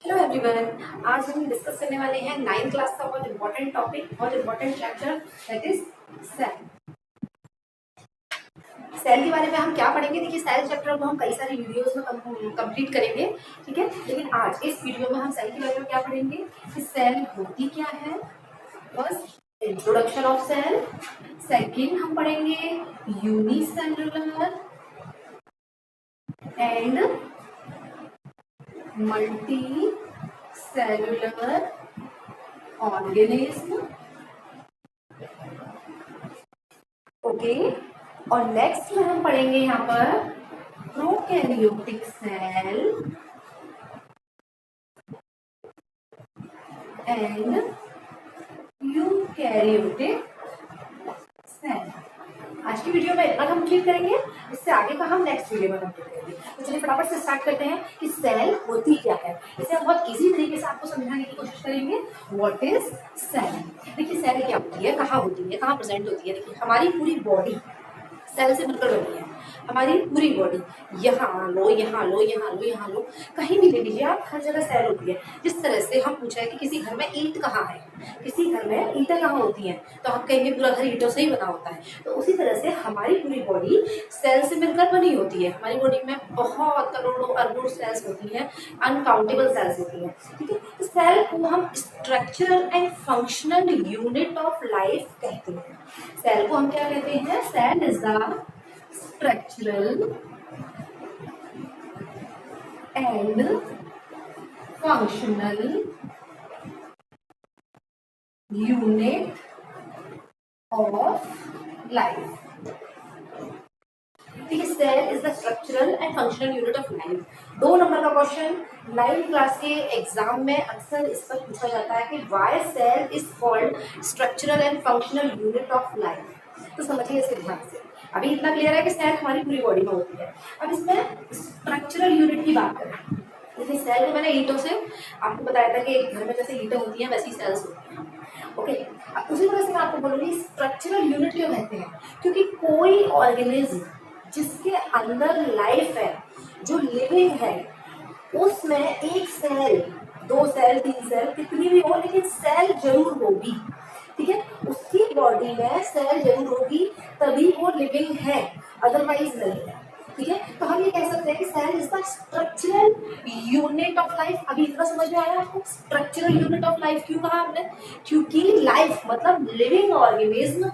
Hello everyone, आज हम discuss करने वाले हैं 9th क्लास का बहुत इंपॉर्टेंट टॉपिक, बहुत important chapter, that is cell. Cell के बारे में हम क्या पढ़ेंगे? देखिए, सेल चैप्टर को हम कई सारी वीडियोस में कंप्लीट करेंगे, ठीक है। लेकिन आज इस वीडियो में हम सेल के बारे में क्या पढ़ेंगे कि सेल होती क्या है। First, introduction of cell. Second, हम पढ़ेंगे unicellular and multi cellular organism, okay. और नेक्स्ट में हम पढ़ेंगे यहाँ पर prokaryotic cell and eukaryotic cell. आज की वीडियो में इतना कंप्लीट करेंगे, इससे आगे का हम नेक्स्ट वीडियो में कंप्लीट करेंगे। तो चलिए फटाफट से स्टार्ट करते हैं कि सेल होती क्या है। इसे हम बहुत इजी तरीके से आपको समझाने की कोशिश करेंगे। What is cell? देखिए, सेल क्या होती है, कहाँ होती है, कहाँ प्रेजेंट होती है। देखिए, हमारी पूरी बॉडी सेल से मिलकर बनी है। हमारी पूरी बॉडी, यहाँ लो, यहाँ लो, यहाँ लो, यहाँ लो, कहीं भी ले लीजिए आप, हर जगह सेल होती है। जिस तरह से हम पूछा है कि किसी घर में ईंट कहाँ है, किसी घर में ईंटें कहाँ होती हैं, तो हम कहेंगे पूरा घर ईंटों से ही बना होता है। तो उसी तरह से हमारी पूरी बॉडी सेल से मिलकर बनी होती है। हमारी बॉडी में बहुत करोड़ों अरबों सेल्स होती हैं, अनकाउंटेबल सेल्स होती हैं, ठीक है। तो सेल को हम structural and functional unit of life कहते हैं। सेल को हम क्या कहते हैं? Cell is the structural and functional unit of life। देखिए, cell is the structural and functional unit of life. 2 number का क्वेश्चन 9th क्लास के एग्जाम में अक्सर इस पर पूछा जाता है कि why cell is called structural and functional unit of life. तो समझिए इसके ध्यान से। अभी इतना क्लियर है कि सेल हमारी पूरी बॉडी में होती है। अब इसमें स्ट्रक्चरल यूनिट की बात करें। जैसे सेल को मैंने ईंटों से आपको बताया था कि एक घर में जैसे ईंटें होती हैं वैसी सेल्स होती हैं, ओके। अब उसी तरह से मैं आपको बोलूँगी स्ट्रक्चरल यूनिट क्यों कहते हैं? क्योंकि कोई ऑर्गेनिज्म जिसके अंदर लाइफ है, जो लिविंग है, उसमें एक सेल, 2 सेल, 3 सेल, कितनी भी हो, लेकिन सेल जरूर होगी, ठीक है। उसकी बॉडी में सेल जरूर होगी, तभी वो लिविंग है, अदरवाइज नहीं है, ठीक है। तो हम ये कह सकते हैं कि cell is the structural unit of life. अभी इतना समझ में आया आपको? स्ट्रक्चरल यूनिट ऑफ लाइफ क्यों कहा हमने? क्योंकि लाइफ मतलब लिविंग ऑर्गेनिज्म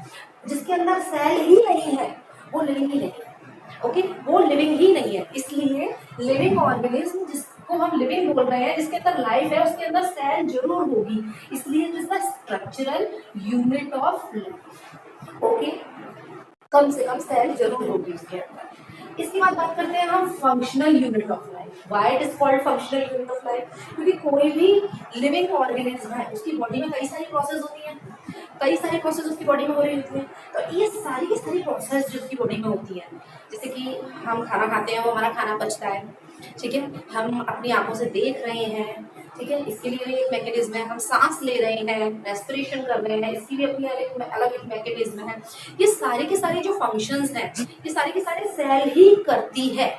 जिसके अंदर सेल ही नहीं है, वो लिविंग ही नहीं है, ओके। वो लिविंग ही नहीं है, इसलिए लिविंग ऑर्गेनिज्म जिसको हम लिविंग बोल रहे हैं, जिसके अंदर लाइफ है, उसके अंदर सेल जरूर होगी, इसलिए it is the structural unit of life, okay. कम से कम सेल जरूर होगी उसके अंदर। इसके बाद बात करते हैं हम functional unit of life. Why it is called functional unit of life? क्योंकि कोई भी लिविंग ऑर्गेनिज्म है, उसकी बॉडी में कई सारी प्रोसेस होती हैं, कई सारी प्रोसेस उसकी बॉडी में हो रही होती है। तो ये सारी की सारी प्रोसेस जो उसकी बॉडी में होती है, जैसे कि हम खाना खाते हैं, वो हमारा खाना पचता है, ठीक है। हम अपनी आंखों से देख रहे हैं, ठीक है, इसके लिए भी एक मैकेनिज्म है। हम सांस ले रहे हैं, रेस्पिरेशन कर रहे हैं, इसकी भी अपनी अलग एक मैकेनिज्म है। ये सारे के सारे जो फंक्शंस हैं, ये सारे के सारे सेल ही करती है,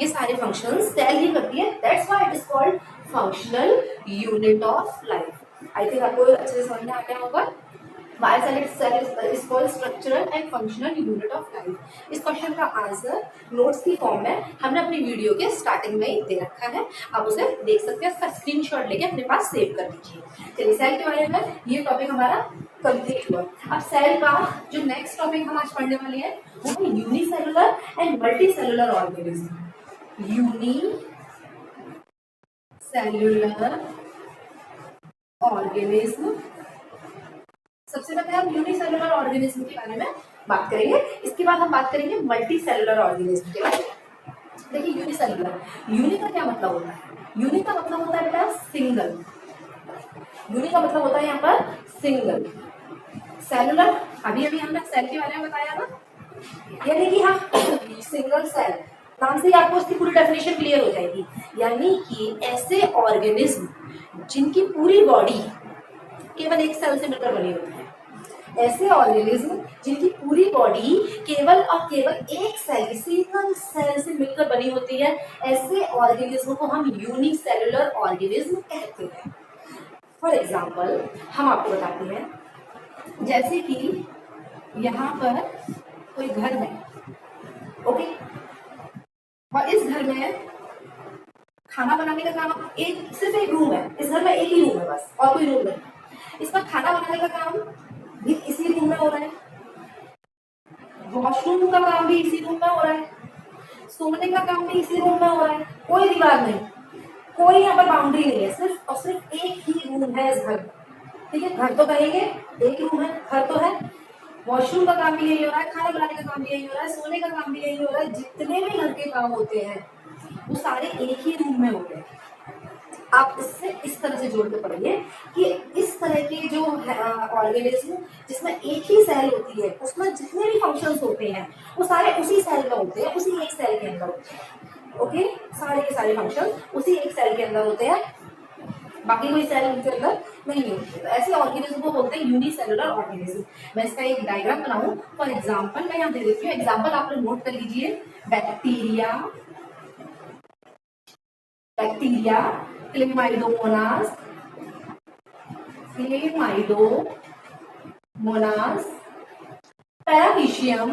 ये सारे फंक्शंस सेल ही करती है। That's why it is called functional unit of life. I think आपको अच्छे से समझ में आ गया होगा। Why cell is called structural and functional unit of life। इस क्वेश्चन का आंसर नोट्स की फॉर्म में हमने अपनी वीडियो के स्टार्टिंग में ही दे रखा है, आप उसे देख सकते हैं। उसका स्क्रीनशॉट लेके अपने पास सेव कर लीजिए। चलिए, सेल के बारे में ये टॉपिक हमारा कंप्लीट हुआ। अब सेल का जो नेक्स्ट टॉपिक हम आज पढ़ने वाले हैं वो है unicellular and multi cellular organism. Unicellular organism. सबसे पहले हम यूनिसेलुलर ऑर्गेनिज्म के बारे में बात करेंगे, इसके बाद हम बात करेंगे मल्टी सेलुलर ऑर्गेनिज्म के बारे में। देखिए, यूनिसेलुलर, यूनि का क्या मतलब होता है? यूनि का मतलब होता है बेटा सिंगल। यूनि का मतलब होता है यहाँ पर सिंगल। सेलुलर, अभी अभी हमने सेल के बारे में बताया ना, यानी कि हाँ, सिंगल सेल नाम से ही आपको इसकी पूरी डेफिनेशन क्लियर हो जाएगी। यानी कि ऐसे ऑर्गेनिज्म जिनकी पूरी बॉडी केवल एक सेल से मिलकर बनी होती है, ऐसे ऑर्गेनिज्म जिनकी पूरी बॉडी केवल और केवल एक सेल, सिंगल सेल से मिलकर बनी होती है, ऐसे ऑर्गेनिज्म को हम यूनिसेलुलर ऑर्गेनिज्म कहते हैं। फॉर एग्जाम्पल हम आपको बताते हैं, जैसे कि यहाँ पर कोई घर है, ओके, और इस घर में खाना बनाने का काम एक सिर्फ एक रूम है, इस घर में एक ही रूम है बस, और कोई रूम नहीं। इस पर खाना बनाने का काम भी इसी रूम में हो रहा है, वॉशरूम का काम भी इसी रूम में हो रहा है, सोने का काम भी इसी रूम में हो रहा है, कोई दीवार नहीं, कोई यहाँ पर बाउंड्री नहीं है, सिर्फ और सिर्फ एक ही रूम है इस घर में। ठीक है, घर तो कहेंगे एक रूम है, घर तो है, वॉशरूम का काम भी यही हो रहा है, खाना बनाने का काम भी यही हो रहा है, सोने का काम भी यही हो रहा है, जितने भी घर के काम होते हैं वो सारे एक ही रूम में होते हैं। आप इससे इस तरह से जोड़ के पढ़िए कि इस तरह के जो ऑर्गेनिज्म जिसमें एक ही सेल होती है, उसमें जितने भी फंक्शंस होते हैं वो सारे उसी सेल में होते हैं, उसी एक सेल के अंदर होते हैं। ओके, सारे के सारे फंक्शन उसी एक सेल के अंदर होते हैं, बाकी कोई सेल उनके अंदर नहीं होती। तो ऐसे ऑर्गेनिज्म को बोलते हैं यूनिसेलुलर ऑर्गेनिज्म। मैं इसका एक डायग्राम बनाऊं, फॉर एग्जाम्पल मैं यहाँ दे देती हूँ, एग्जाम्पल आप लोग नोट कर लीजिए। Bacteria, bacteria, Chlamydomonas, Chlamydomonas, paramecium,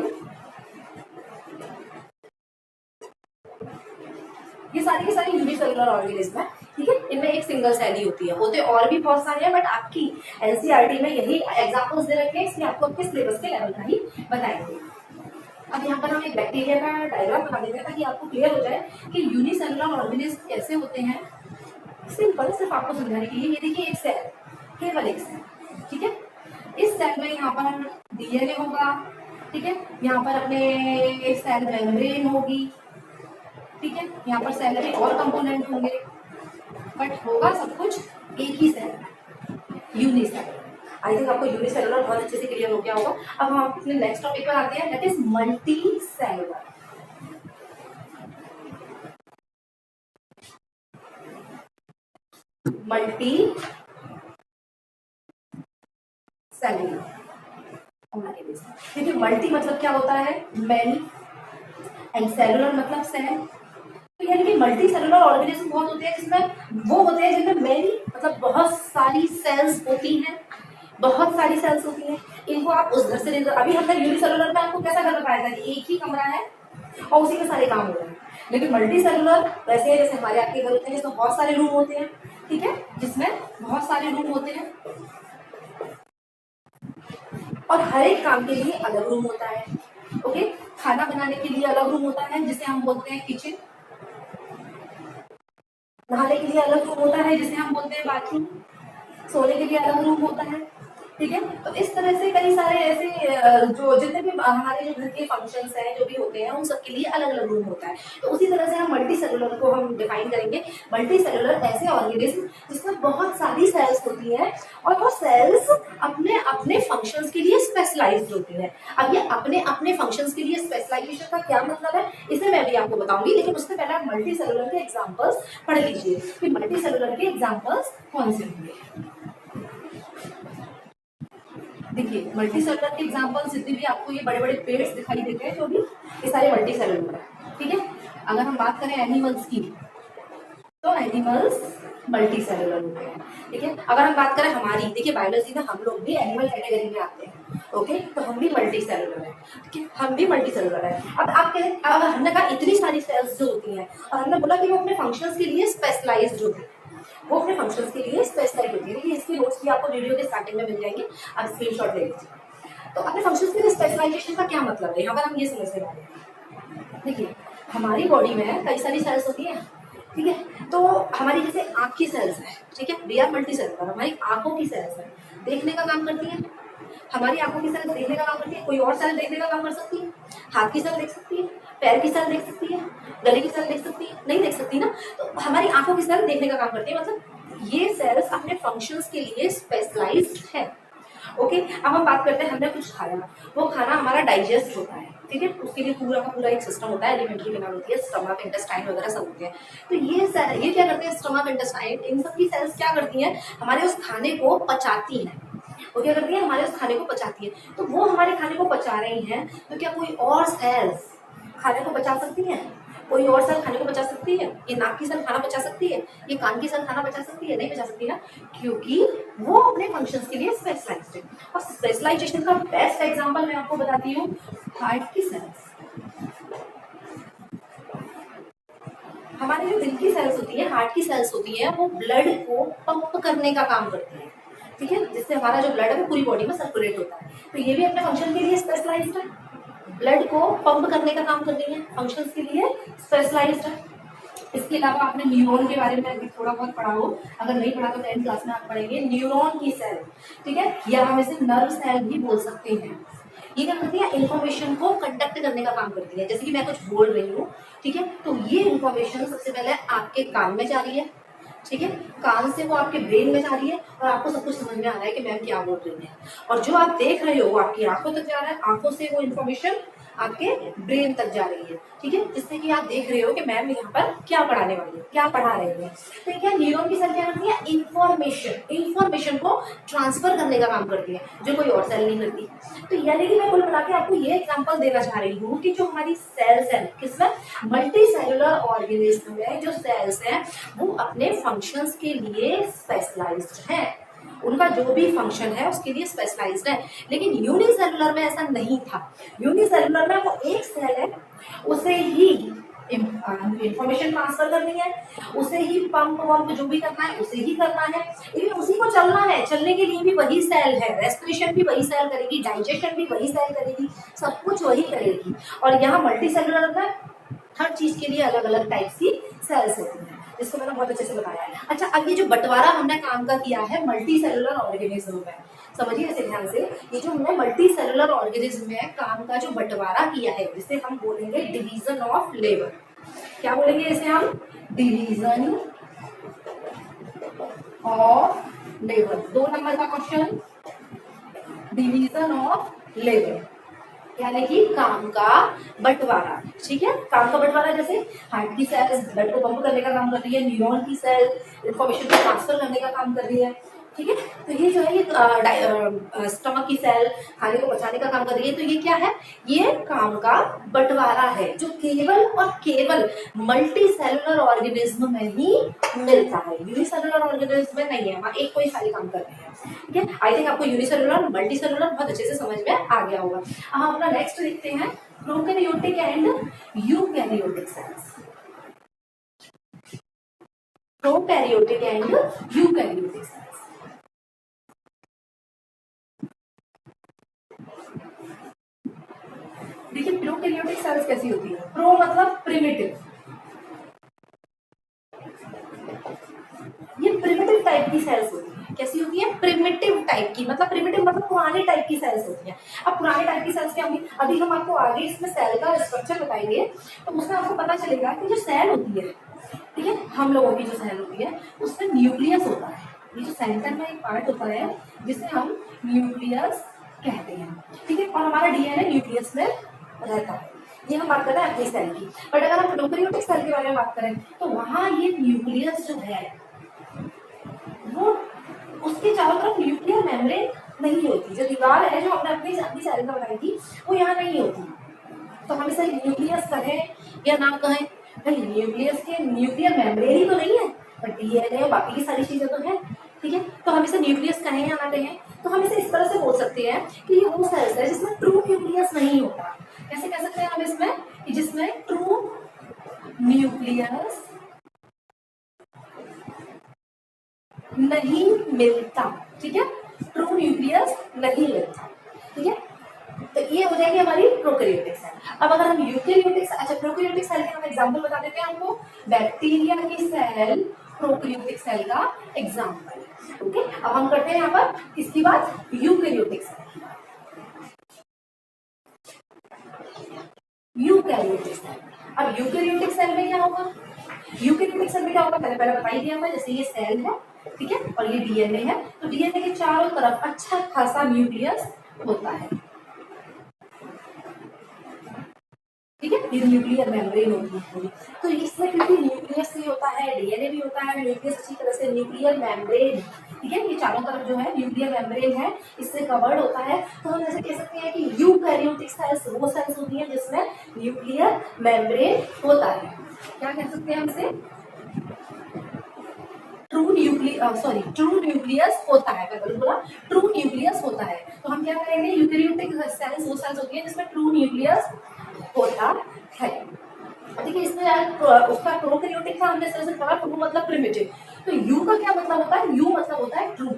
ये सारी की सारी यूनिसेलुलर ऑर्गेनिज्म है। ठीक है, इनमें एक सिंगल सेल ही होती है, होते और भी बहुत सारे हैं, बट आपकी एनसीईआरटी में यही एग्जांपल्स दे रखे हैं, इसलिए आपको आपके सिलेबस के लेवल का ही बताएंगे। अब यहाँ पर हम एक बैक्टीरिया का डायग्राम बना देते हैं ताकि आपको क्लियर हो जाए कि यूनिसेलुलर ऑर्गेनिज्म कैसे होते हैं। सिंपल, सिर्फ आपको समझाने के लिए, ये देखिए एक सेल, केवल एक सेल। ठीक है, इस सेल में यहाँ पर डीएनए होगा, ठीक है, यहाँ पर अपने सेल मेम्ब्रेन होगी, ठीक है, यहाँ पर सेल के और कंपोनेंट होंगे, बट होगा सब कुछ एक ही सेल, यूनिसेलुलर। आई थिंक आपको यूनिसेलुलर बहुत अच्छे से क्लियर हो गया होगा। अब हम अपने नेक्स्ट टॉपिक पर आते हैं, that is multi cellular. Multi cellular, देखिए मल्टी मतलब क्या होता है, मैनी, एंड सेलुलर मतलब सेल। तो यानी कि मल्टी सेलुलर ऑर्गेनिज्म बहुत होते हैं जिसमें वो होते हैं जिनमें मैनी मतलब बहुत सारी सेल्स होती हैं, बहुत सारी सेल्स होती हैं। इनको आप उस घर से ले, अभी हमने यूनिसेलुलर में आपको कैसा घर बताया था कि एक ही कमरा है और उसी में सारे काम हो रहे हैं, लेकिन मल्टी सेलुलर वैसे है जैसे हमारे आपके घर होते हैं जिसमें बहुत सारे रूम होते हैं। ठीक है, जिसमें बहुत सारे रूम होते हैं और हर एक काम के लिए अलग रूम होता है। ओके, खाना बनाने के लिए अलग रूम होता है जिसे हम बोलते हैं किचन, नहाने के लिए अलग रूम होता है जिसे हम बोलते हैं बाथरूम, सोने के लिए अलग रूम होता है। ठीक है, तो इस तरह से कई सारे ऐसे जो जितने भी हमारे जो घर के फंक्शंस हैं जो भी होते हैं उन सबके लिए अलग अलग रूम होता है। तो उसी तरह से हम मल्टी सेलुलर को हम डिफाइन करेंगे। मल्टी सेलुलर ऐसे ऑर्गेनिज्म जिसमें बहुत सारी सेल्स होती हैं और वो सेल्स अपने अपने फंक्शंस के लिए स्पेशलाइज्ड होती है। अब ये अपने अपने फंक्शंस के लिए स्पेशलाइजेशन का क्या मतलब है इसे मैं भी आपको बताऊंगी, लेकिन उससे पहले आप मल्टी सेलुलर के एग्जाम्पल्स पढ़ लीजिए कि मल्टी सेलुलर के एग्जाम्पल्स कौन से होंगे। देखिए मल्टी सेलुलर के एग्जांपल जितने भी आपको ये बड़े बड़े पेड्स दिखाई देते हैं जो भी ये सारे मल्टी सेलुलर है। ठीक है, अगर हम बात करें एनिमल्स की तो एनिमल्स मल्टी सेलुलर होते हैं। ठीक है, अगर हम बात करें हमारी, देखिए बायोलॉजी में हम लोग भी एनिमल कैटेगरी में आते हैं। ओके, तो हम भी मल्टी सेलुलर है। ठीक है, हम भी मल्टी सेलुलर है। अब आप कहें, अब हमने कहा इतनी सारी सेल्स जो होती हैं और हमने बोला कि वो अपने फंक्शंस के लिए स्पेशलाइज्ड होती है, वो अपने फंक्शंस के लिए स्पेशलाइज होती है। देखिए इसकी नोट्स भी आपको वीडियो के स्टार्टिंग में मिल जाएंगे, आप स्क्रीनशॉट ले लीजिए। तो अपने फंक्शंस के लिए स्पेशलाइजेशन का क्या मतलब है, यहाँ पर हम ये समझने वाले हैं। देखिए हमारी बॉडी में कई सारी सेल्स होती हैं। ठीक है, तो हमारी जैसे आँख की सेल्स है, ठीक है, वी आर मल्टी सेलुलर। हमारी आँखों की सेल्स है, देखने का काम करती है, हमारी आंखों की सेल देखने का काम करती है, कोई और सेल देखने का काम कर सकती है, हाथ की सेल देख सकती है, पैर की सेल देख सकती है, गले की सेल देख सकती है, नहीं देख सकती ना। तो हमारी आंखों की सेल देखने का काम करती है, मतलब ये सेल्स अपने फंक्शंस के लिए स्पेशलाइज्ड है। ओके, अब हम बात करते हैं, हमने कुछ खाया, वो खाना हमारा डाइजेस्ट होता है। ठीक है, उसके लिए पूरा का पूरा एक सिस्टम होता है, एलिमेंट्री कैनाल होती है, स्टमक, इंटेस्टाइन वगैरह सब होते हैं। तो ये क्या करते हैं, स्टमक, इंटेस्टाइन, इन सब की सेल्स क्या करती हैं, हमारे उस खाने को पचाती हैं वो क्या करती है, हमारे उस खाने को पचाती है। तो वो हमारे खाने को पचा रही हैं, तो क्या कोई और सेल्स खाने को पचा सकती हैं? कोई और सेल खाने को बचा सकती है? ये नाक की सेल खाना बचा सकती है? ये कान की सेल खाना बचा सकती है? नहीं बचा सकती ना, क्योंकि वो अपने फंक्शंस के लिए स्पेशलाइज्ड है। और स्पेशलाइजेशन का बेस्ट एग्जांपल मैं आपको बताती हूँ, हार्ट की सेल्स। हमारे जो दिल की सेल्स होती है, हार्ट की सेल्स होती है, वो ब्लड को पंप करने का काम करती है, ठीक है, जिससे हमारा जो ब्लड है वो पूरी बॉडी में सर्कुलेट होता है। तो ये भी अपने फंक्शन के लिए स्पेशलाइज्ड है, ब्लड को पंप करने का काम कर रही है, फंक्शंस के लिए स्पेशलाइज्ड है। इसके अलावा आपने न्यूरॉन के बारे में भी थोड़ा बहुत पढ़ा हो, अगर नहीं पढ़ा तो 10th क्लास में आप पढ़ेंगे। न्यूरॉन की सेल, ठीक है, या हम इसे नर्व सेल भी बोल सकते हैं। ये क्या करती है, इन्फॉर्मेशन को कंडक्ट करने का काम करती है। जैसे कि मैं कुछ बोल रही हूँ, ठीक है, तो ये इन्फॉर्मेशन सबसे पहले आपके कान में जा रही है, ठीक है, कान से वो आपके ब्रेन में जा रही है और आपको सब कुछ समझ में आ रहा है कि मैम क्या बोल रही है। और जो आप देख रहे हो वो आपकी आंखों तक जा रहा है, आंखों से वो इन्फॉर्मेशन आपके ब्रेन तक जा रही है, ठीक है, जिससे कि आप देख रहे हो कि मैम यहाँ पर क्या पढ़ाने वाली है, क्या पढ़ा रहे हैं। तो क्या न्यूरॉन की सेल क्या करती है, इन्फॉर्मेशन को ट्रांसफर करने का काम करती है, जो कोई और सेल नहीं करती। तो यानी कि मैं कुल मिला के आपको ये एग्जांपल देना चाह रही हूँ कि जो हमारी सेल्स है, किसमें, मल्टी सेलुलर ऑर्गेनिज्म में जो सेल्स हैं वो अपने फंक्शंस के लिए स्पेशलाइज्ड हैं, उनका जो भी फंक्शन है उसके लिए स्पेशलाइज्ड है। लेकिन यूनिसेलुलर में ऐसा नहीं था। यूनिसेलुलर में वो एक सेल है, उसे ही इंफॉर्मेशन ट्रांसफर करनी है, उसे ही पंप वंप जो भी करना है उसे ही करना है, इवन उसी को चलना है, चलने के लिए भी वही सेल है, रेस्पिरेशन भी वही सेल करेगी, डाइजेशन भी वही सेल करेगी, सब कुछ वही करेगी। और यहाँ मल्टी सेलुलर में हर चीज के लिए अलग अलग टाइप्स की सेल्स होती हैं, जिसको मैंने बहुत अच्छे से बताया है। अच्छा, अब ये जो बंटवारा हमने काम का किया है मल्टी सेलुलर ऑर्गेनिज्म में, समझिए इसे ध्यान से, ये जो हमने मल्टी सेलुलर ऑर्गेनिज्म में काम का जो बंटवारा किया है, जिसे हम बोलेंगे डिवीजन ऑफ लेबर। क्या बोलेंगे इसे हम, डिवीजन ऑफ लेबर। 2 नंबर का क्वेश्चन, डिवीजन ऑफ लेबर यानी कि काम का बंटवारा, ठीक है, काम का बंटवारा। जैसे हार्ट की सेल ब्लड को पंप करने का काम कर रही है, न्यूरॉन की सेल इंफॉर्मेशन को ट्रांसफर करने का काम कर रही है, ठीक है, तो ये जो है ये स्टमक की सेल खाने को पचाने का काम कर रही है। तो ये क्या है, ये काम का बंटवारा है जो केवल और केवल मल्टी सेलुलर ऑर्गेनिज्म में ही मिलता है, यूनिसेलुलर ऑर्गेनिज्म में नहीं है, वहाँ एक कोई सारे काम कर रहे हैं, ठीक है। आई थिंक आपको यूनिसेलुलर मल्टी सेलुलर बहुत अच्छे से समझ में आ गया होगा। हम अपना नेक्स्ट देखते हैं, prokaryotic and eukaryotic cells. Prokaryotic and eukaryotic cells, देखिए प्रोकैरियोटिक सेल्स कैसी होती है, प्रो मतलब प्रिमिटिव, ये प्रिमिटिव टाइप की सेल्स होती है। कैसी होती है, प्रिमिटिव टाइप की, मतलब प्रिमिटिव मतलब पुराने टाइप की सेल्स होती हैं। अब पुराने टाइप की सेल्स क्या होंगी, अभी हम आपको आगे इसमें सेल का स्ट्रक्चर बताएंगे, तो उसमें आपको पता चलेगा कि जो सेल होती है, ठीक है, हम लोगों की जो सेल होती है उसमें न्यूक्लियस होता है, ये जो सेंटर में एक पार्ट होता है जिसे हम न्यूक्लियस कहते हैं, ठीक है, और हमारा डीएनए न्यूक्लियस में रहता है। ये हम बात कर रहे हैं अपनी सेल की। बट अगर हम प्रोकैरियोटिक सेल के बारे में बात करें तो वहां ये न्यूक्लियस जो है वो, उसके चारों तरफ न्यूक्लियर मेम्ब्रेन नहीं होती, जो दीवार है जो हमने अपनी अपनी सेल में बनाई थी वो यहाँ नहीं होती। तो हम इसे न्यूक्लियस कहें या ना कहें, भाई न्यूक्लियस के न्यूक्लियर मेम्ब्रेन ही तो नहीं है, पर डीएनए बाकी की सारी चीजें तो है, ठीक है, तो हम इसे न्यूक्लियस कहें या ना कहें, तो हम इसे इस तरह से बोल सकते हैं कि ये वो सेल्स है जिसमें ट्रू न्यूक्लियस नहीं होता। कैसे कह सकते हैं हम इसमें, कि जिसमें ट्रू न्यूक्लियस नहीं मिलता, ठीक है, ट्रू न्यूक्लियस नहीं मिलता, ठीक है, तो ये हो जाएगी हमारी प्रोकैरियोटिक सेल। अब अगर हम यूकैरियोटिक, अच्छा प्रोकैरियोटिक सेल के हम एग्जांपल बता देते हैं आपको, बैक्टीरिया की सेल प्रोकैरियोटिक सेल का एग्जांपल, ओके। अब हम करते हैं यहाँ पर किसकी बात, यूकैरियोटिक सेल, यूकैरियोटिक सेल। अब यूकैरियोटिक सेल में क्या होगा, यूकैरियोटिक सेल में क्या होगा, पहले बता ही दिया हुआ है, जैसे ये सेल है, ठीक है, और ये डीएनए है, तो डीएनए के चारों तरफ अच्छा खासा न्यूक्लियस होता है, ठीक है, ये न्यूक्लियर मेम्ब्रेन होती है। तो इसमें क्योंकि न्यूक्लियस न्यूक्लियस भी होता है, डीएनए भी होता है, न्यूक्लियस अच्छी तरह से न्यूक्लियर मेम्ब्रेन, ठीक है, ये चारों तरफ जो है न्यूक्लियर मेम्ब्रेन है इससे कवर्ड होता है। तो हम ऐसे कह सकते हैं कि यूकैरियोटिक सेल्स वो सेल्स होती हैं जिसमें न्यूक्लियर मेम्ब्रेन होता है। क्या कह सकते हैं हम इसे? ट्रू न्यूक्लियस होता है। मैं बोला ट्रू न्यूक्लियस होता है। तो हम क्या करेंगे, यूकैरियोटिक सेल्स वो सेल्स होती है जिसमें ट्रू न्यूक्लियस होता है। देखिए इसमें उसका प्रोकैरियोटिक था, हमने सर से कहा ट्रू मतलब प्रिमिटिव। तो यू का क्या मतलब होता है? यू मतलब होता है ट्रू।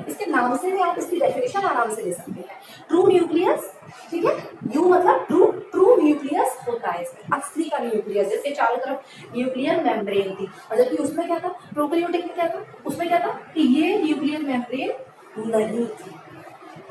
इसके नाम से भी आप इसकी डेफिनेशन आराम से ले सकते हैं, ट्रू न्यूक्लियस, ठीक है। यू मतलब ट्रू, ट्रू न्यूक्लियस होता है इसमें, असली का न्यूक्लियस, जैसे चारों तरफ न्यूक्लियर मेम्ब्रेन थी। और जबकि उसमें क्या था, प्रोकैरियोटिक में क्या था, उसमें क्या था कि ये न्यूक्लियर मेम्ब्रेन नहीं थी।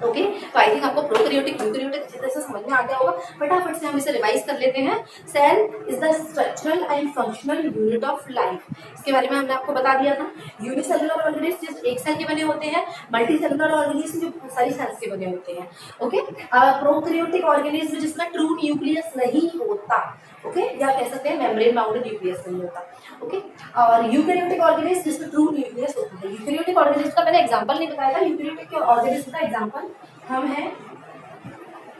ओके, तो आई थिंक आपको प्रोकैरियोटिक यूकैरियोटिक अच्छी तरह से समझ में आ गया होगा। फटाफट से हम इसे रिवाइज कर लेते हैं। Cell is the structural and functional unit of life. इसके बारे में हमने आपको बता दिया था। यूनिसेलुलर ऑर्गेनिज्म जिस एक सेल के बने होते हैं, मल्टी सेलुलर ऑर्गेनिज्म जो बहुत सारी सेल्स के बने होते हैं। ओके, प्रोकैरियोटिक ऑर्गेनिज्म जिसमें ट्रू न्यूक्लियस नहीं होता, ओके, या कह सकते हैं मेम्ब्रेन बाउंडेड न्यूक्लियस नहीं होता। ओके, और यूकैरियोटिक ऑर्गेनिज्म जिसमें ट्रू न्यूक्लियस होता है। यूकैरियोटिक ऑर्गेनिज्म का मैंने एग्जांपल नहीं बताया था। यूकैरियोटिक ऑर्गेनिज्म का एग्जांपल हम हैं,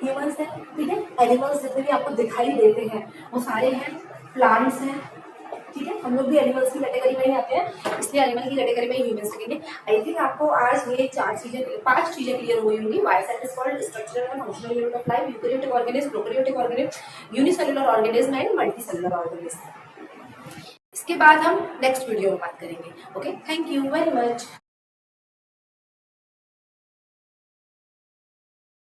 ह्यूमंस हैं, ठीक है, एनिमल्स जितने भी आपको दिखाई देते हैं वो सारे हैं, प्लांट्स हैं, ठीक है, हम लोग भी एनिमल्स की कैटेगरी में ही आते हैं, इसलिए एनिमल की कैटेगरी में ही ह्यूमंस लगेंगे। आई थिंक आपको आज ये पांच चीजें क्लियर हुई होंगी। Why cell is called structural and functional unit of life, eukaryotic organism, prokaryotic organism, unicellular organism and multicellular organism. इसके बाद हम नेक्स्ट वीडियो में बात करेंगे। Okay, thank you very much.